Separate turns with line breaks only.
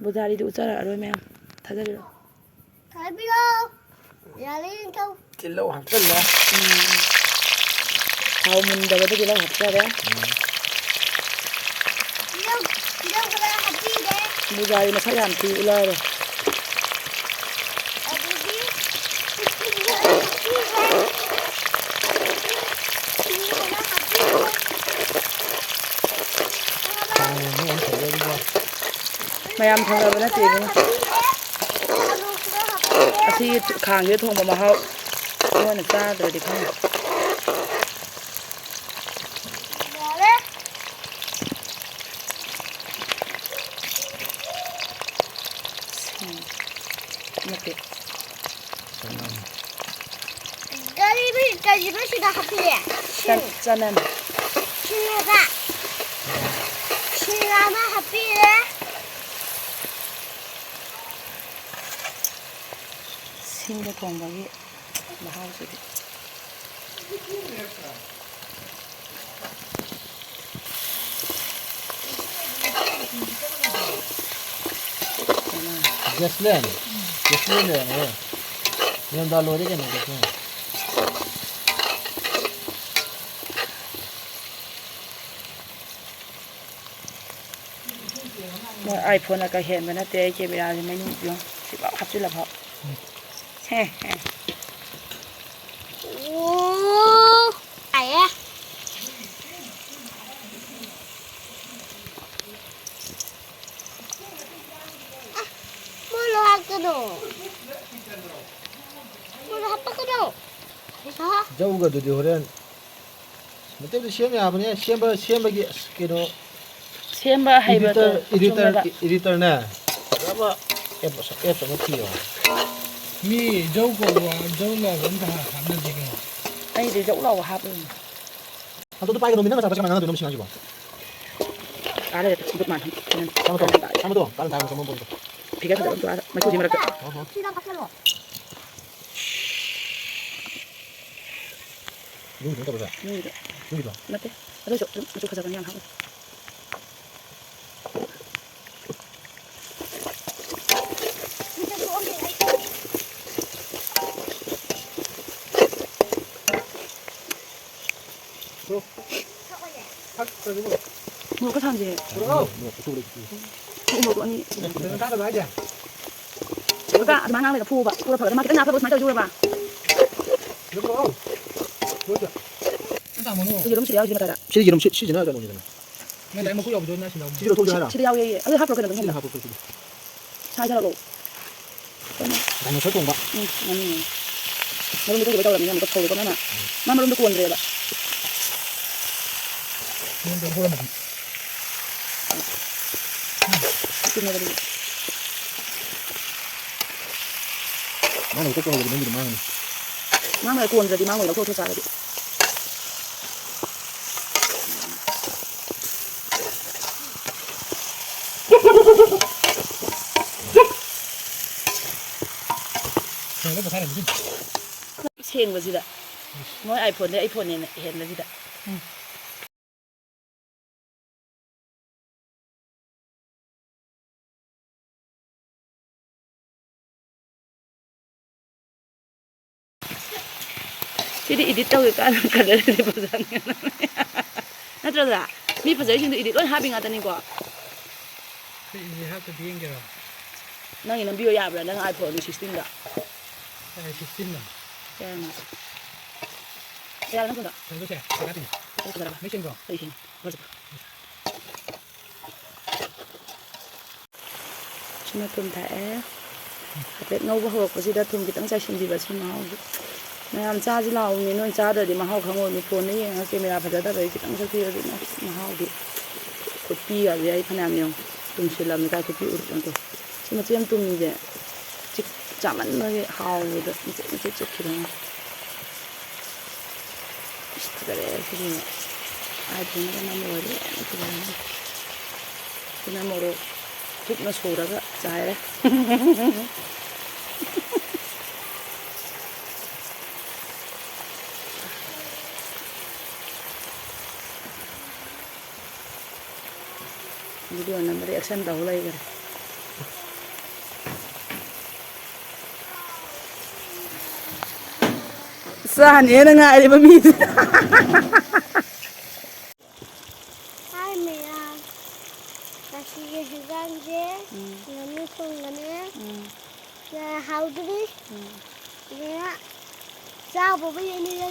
ꯕꯨꯖꯥꯔꯤꯗꯤ ꯎꯠꯆꯔꯛꯑꯔꯣꯏ ꯃꯌꯥꯝ ꯊꯥꯖꯕꯤꯔꯣ
ꯊꯥꯖꯕꯤꯔꯣ ꯌꯥꯔꯦ ꯅꯤꯡꯊꯧ
ꯇꯤꯜꯍꯧ ꯍꯥꯞꯆꯜꯂꯦ
ꯊꯥꯎ ꯃꯨꯟꯗꯕꯗ ꯇꯤꯜꯍꯧ ꯍꯥꯞꯆꯔꯦ
ꯇꯤꯜꯍꯧ ꯈꯔ ꯍꯥꯞꯄꯤꯔꯦ
ꯕꯨꯖꯥꯔꯤ ꯃꯁꯛ ꯌꯥꯝ ꯊꯤ ꯎꯠꯂꯛꯑꯔꯣꯏ
ꯑꯗꯨꯗꯤ ꯁꯤꯡ ꯈꯔ ꯍꯥꯞꯄꯤꯔꯦ
ꯃꯌꯥꯝ ꯊꯪꯅꯕ ꯅꯠꯇꯦ ꯏꯕꯨꯡꯉꯣ ꯑꯁꯤꯒꯤ ꯈꯥꯡꯁꯦ ꯊꯣꯡꯕ ꯃꯍꯥꯎ ꯅꯣꯏꯅ ꯆꯥꯗ꯭ꯔꯗꯤ ꯈꯪꯉꯦ ꯅꯠꯇꯦ
ꯀꯔꯤꯕ ꯁꯤꯗ ꯍꯥꯞꯄꯤꯔꯦ
ꯆꯅꯝ
ꯁꯤꯡ ꯑꯃ ꯍꯥꯞꯄꯤꯔꯦ
ꯁꯤꯡꯗ ꯊꯣꯡꯕꯒꯤ ꯃꯍꯥꯎꯁꯤꯗꯤ
Jasmine. Jasmine है ये दाल हो रही है ना jasmine
ꯃꯣꯏ ꯑꯥꯏꯐꯣꯟꯅꯒ ꯍꯦꯟꯕ ꯅꯠꯇꯦ ꯑꯩ ꯀꯦꯃꯦꯔꯥꯁꯦ ꯃꯅꯨꯡ ꯌꯦꯡꯉꯣ ꯁꯤꯐꯥꯎ ꯍꯥꯞꯆꯤꯜꯂꯐꯥꯎ ꯍꯦ ꯍꯦ
ꯑꯣ ꯑꯌꯦ ꯃꯨꯜꯂꯣ ꯍꯥꯞꯀꯅꯣ ꯃꯨꯜꯂꯣ ꯍꯥꯞꯄꯛꯀꯅꯣ
जाऊगा दीदी हो रहे मतलब तो सेम यहाँ बने सेम की किनो
ꯁꯦꯝꯕ ꯍꯩꯕꯗꯣ ꯆꯨꯝꯃꯦꯕ
एडिटर ने अब ऐप में थी वो
मी जौ को जौ लाव अंत हामना दिगे
ꯑꯩꯗꯤ ꯖꯧ ꯂꯥꯎꯕ ꯍꯥꯞꯄꯅꯤ
हम तो पाएगा नोमिना मसाला चमन ना दोनों मशीन आजुबा
ꯀꯥꯔꯦ ꯁꯨꯝ ꯃꯥꯟ
हम तो काल टाइम समों बोलते
ꯐꯤꯒꯔ ꯐꯖꯕ ꯑꯝꯇ ꯃꯩꯈꯨꯁꯤ ꯃꯔꯛꯇ
ꯁꯤꯗ ꯍꯥꯞꯆꯜꯂꯣ
यूं नहीं करता
ꯅꯣꯏꯗ
यूं तो
ꯅꯠꯇꯦ ꯑꯗꯨꯁꯨ ꯑꯗꯨꯝ ꯃꯆꯨ ꯐꯖꯕꯅꯤ ꯌꯥꯝ ꯍꯥꯞꯄ ꯃꯣꯔꯣꯛꯀ ꯊꯥꯡꯁꯦ ꯃꯣꯔꯣꯛ ꯑꯅꯤ
ताकत भाई जा
ꯀꯀꯥ ꯑꯗꯨꯃꯥꯏꯅ ꯉꯥꯡꯂꯒ ꯐꯨꯕ ꯐꯒꯗ ꯃꯥ ꯈꯤꯇꯪ ꯉꯥꯛꯄꯒ ꯁꯨꯃꯥꯏꯅ ꯇꯧꯖꯨꯔꯕ
देखो बोल
ता मनो
ꯌꯦꯔꯨꯝ ꯁꯤꯗ ꯌꯥꯎꯔꯤꯁꯤ ꯃꯇꯥꯏꯗ
시즌 하자 노니잖아
मैं टाइम को याबदो ना सिना
시즌 토지 하라
ꯁꯤꯗ ꯌꯥꯎꯋꯦ ꯑꯗꯨ ꯍꯥꯞꯄ꯭ꯔꯣ ꯀꯩꯅꯣ
시즌
ꯑꯗꯨꯝ
하고 그렇지
ꯁꯥꯏꯖꯔꯛꯑꯣ
나는 설동 봐
ꯉꯥꯅꯤ ꯃꯔꯨꯝꯗꯣ ꯀꯩꯗꯧꯕꯩ ꯇꯧꯔꯕꯅꯤꯅ ꯑꯃꯨꯛꯀ ꯐꯧꯔꯦꯀꯣ ꯃꯥꯅ ꯃꯥ ꯃꯔꯨꯝꯗꯣ ꯀꯣꯟꯗ꯭ꯔꯦꯕ
मैं तो होरा
ꯆꯨꯝꯃꯦꯕ
나는 이거 거기 너무 많아
ꯃꯥꯡꯉ ꯀꯣꯟꯗ꯭ꯔꯗꯤ ꯃꯥꯡꯉꯣꯏ ꯂꯧꯊꯣꯛ ꯆꯥꯔꯗꯤ
मैं तो सारे दिन
ꯁꯦꯡꯕꯁꯤꯗ ꯃꯣꯏ ꯑꯥꯏꯐꯣꯟꯗꯩ ꯑꯩ ꯐꯣꯟ ꯍꯦꯟꯕꯁꯤꯗ ꯁꯤꯗꯤ ꯏꯗꯤꯠ ꯇꯧꯒꯦ ꯀꯥꯟꯅ ꯀꯂꯔꯗꯤ ꯐꯖꯅꯤ ꯅꯠꯇ꯭ꯔꯗ ꯃꯤ ꯐꯖꯩꯁꯤꯡꯗꯣ ꯏꯗꯤꯠ ꯂꯣꯏ ꯍꯥꯞꯄꯤ ꯉꯥꯛꯇꯅꯤꯀꯣ
ये हाथ तो दिएंगे रो
ꯅꯪꯒꯤ ꯅꯝꯕꯤꯌꯣ ꯌꯥꯕ꯭ꯔꯥ ꯅꯪ ꯑꯥꯏꯐꯣꯟ 16ꯗ
अरे 16 ना
ꯌꯥꯔꯅ ꯌꯥꯔ ꯅꯠꯇ꯭ꯔꯗ
तो से लगाती
ꯐꯖꯔꯕ
मिशन को
ꯑꯩꯁꯤꯡ ꯐꯖꯕ ꯁꯤꯅ ꯊꯨꯝ ꯊꯥꯛꯑꯦ ꯍꯥꯏꯐꯦꯠ ꯉꯧꯕ ꯍꯧꯔꯛꯄꯁꯤꯗ ꯊꯨꯝ ꯈꯤꯇꯪ ꯆꯥꯏꯁꯤꯟꯕꯤꯕ ꯁꯤ ꯃꯍꯥꯎꯁꯦ ꯃꯌꯥꯝ ꯆꯥꯁꯤ ꯂꯥꯛꯎꯅꯤ ꯅꯣꯏ ꯆꯥꯗ꯭ꯔꯗꯤ ꯃꯍꯥꯎ ꯈꯪꯉꯣꯏꯅꯤ ꯐꯣꯟꯗ ꯌꯦꯡꯉꯒ ꯀꯦꯃꯦꯔꯥ ꯐꯖꯗꯕꯒꯤ ꯈꯤꯇꯪ ꯁꯛꯄꯤꯔꯗꯤ ꯃꯍꯥꯎꯗꯤ ꯈꯨꯠꯄꯤꯒꯁꯦ ꯑꯩ ꯐꯅꯌꯥꯝ ꯌꯦꯡꯉꯨ ꯇꯨꯝꯁꯤꯜꯂꯝꯃꯤ ꯀꯥꯏ ꯈꯨꯠꯄꯤ ꯎꯔꯛꯇꯦ ꯁꯤ ꯃꯆꯦꯝ ꯇꯨꯝꯃꯤꯁꯦ ꯆꯥꯃꯟꯕꯒꯤ ꯍꯥꯎꯕꯗ ꯃꯆꯦꯠ ꯃꯆꯦꯠ ꯆꯠꯈꯤꯗꯅ ꯐꯖꯔꯦ ꯁꯤꯗꯤ ꯑꯥꯏꯐꯣꯟꯒ ꯅꯝ ꯂꯣꯏꯔꯦ ꯐꯖꯔꯦ ꯁꯤꯅ ꯃꯣꯔꯣꯛ ꯊꯨꯞꯅ ꯁꯨꯔꯒ ꯆꯥꯏꯔꯦ ꯚꯤꯗꯤꯑꯣ ꯅꯝꯕꯗ ꯑꯦꯛꯁꯟ ꯇꯧ ꯂꯩꯈꯔꯦ 싸니에는 아이리 미
Hai mẹ là chị hình gang dê là như không là nè là hào đi nè sao bộ bây giờ đi ra